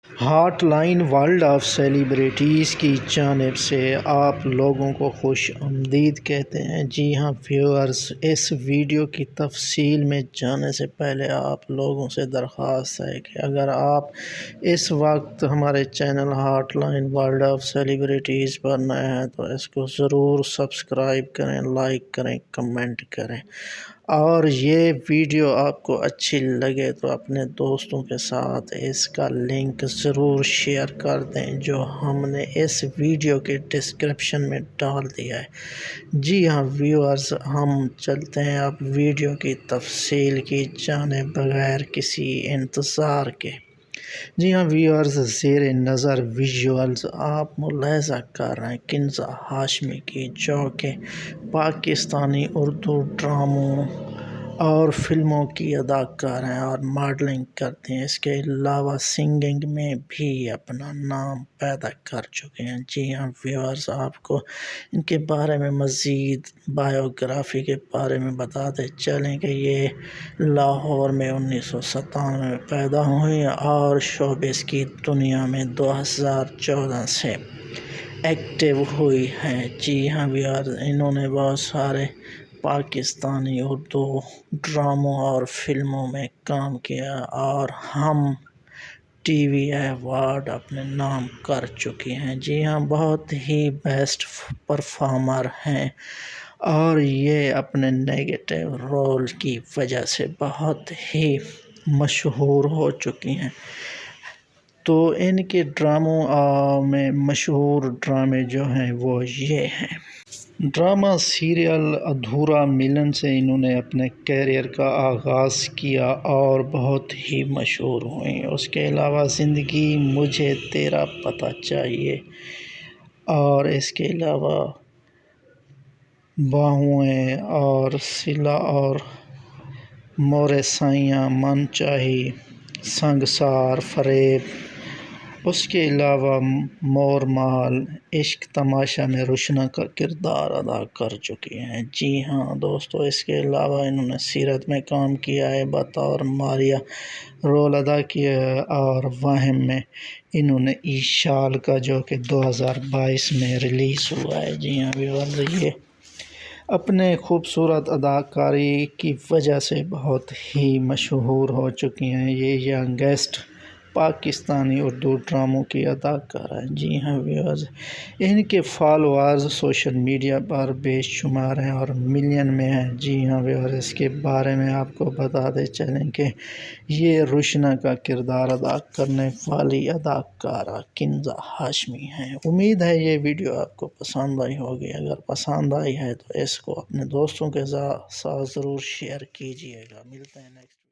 Hot line world of celebrities کی جانب سے آپ لوگوں کو خوش آمدید کہتے ہیں۔ جی ہاں ویورز، اس ویڈیو کی تفصیل میں جانے سے پہلے آپ لوگوں سے درخواست ہے کہ اگر آپ اس وقت ہمارے channel hot line world of celebrities پر نئے ہیں تو اس کو ضرور سبسکرائب کریں، لائک کریں، کمنٹ کریں، اور یہ ویڈیو آپ کو اچھی لگے تو اپنے دوستوں کے ساتھ اس کا لنک ضرور شیئر کر دیں جو ہم نے اس ویڈیو کے ڈسکرپشن میں ڈال دیا ہے۔ جی ہاں ویورز، ہم چلتے ہیں اب ویڈیو کی تفصیل کی جانب بغیر کسی انتظار کے۔ جی ہاں ویورز، زیر نظر ویژولز آپ ملاحظہ کر رہے ہیں کنزا ہاشمی کی، جو کہ پاکستانی اردو ڈراموں اور فلموں کی اداکار ہیں اور ماڈلنگ کرتے ہیں۔ اس کے علاوہ سنگنگ میں بھی اپنا نام پیدا کر چکے ہیں۔ جی ہاں ویورز، آپ کو ان کے بارے میں مزید بائیوگرافی کے بارے میں بتاتے چلیں کہ یہ لاہور میں 1997 میں پیدا ہوئی اور شوبز کی دنیا میں 2014 سے ایکٹیو ہوئی ہیں۔ جی ہاں ویورز، انہوں نے بہت سارے پاکستانی اردو ڈراموں اور فلموں میں کام کیا اور ہم ٹی وی ایوارڈ اپنے نام کر چکی ہیں۔ جی ہاں، بہت ہی بیسٹ پرفارمر ہیں اور یہ اپنے نیگیٹو رول کی وجہ سے بہت ہی مشہور ہو چکی ہیں۔ تو ان کے ڈراموں میں مشہور ڈرامے جو ہیں وہ یہ ہیں۔ ڈرامہ سیریل ادھورا ملن سے انہوں نے اپنے کیریئر کا آغاز کیا اور بہت ہی مشہور ہوئیں۔ اس کے علاوہ زندگی مجھے تیرا پتہ چاہیے، اور اس کے علاوہ باہوئیں اور صلہ اور مورے سائیاں، من چاہی، سنگسار، فریب، اس کے علاوہ مور محل، عشق تماشا میں روشنا کا کردار ادا کر چکی ہیں۔ جی ہاں دوستو، اس کے علاوہ انہوں نے سیرت میں کام کیا ہے، بطور ماریا رول ادا کیا ہے، اور وہم میں انہوں نے ایشال کا جو کہ 2022 میں ریلیز ہوا ہے۔ جی ہاں ویورز، یہ اپنے خوبصورت اداکاری کی وجہ سے بہت ہی مشہور ہو چکی ہیں۔ یہ ینگسٹ پاکستانی اردو ڈراموں کی اداکار ہیں۔ جی ہاں ویورز، ان کے فالوورز سوشل میڈیا پر بے شمار ہیں اور ملین میں ہیں۔ جی ہاں ویورز، اس کے بارے میں آپ کو بتاتے چلیں کہ یہ روشنا کا کردار ادا کرنے والی اداکارہ کنزا ہاشمی ہیں۔ امید ہے یہ ویڈیو آپ کو پسند آئی ہوگی۔ اگر پسند آئی ہے تو اس کو اپنے دوستوں کے ساتھ ضرور شیئر کیجیے گا۔ ملتے ہیں نیکسٹ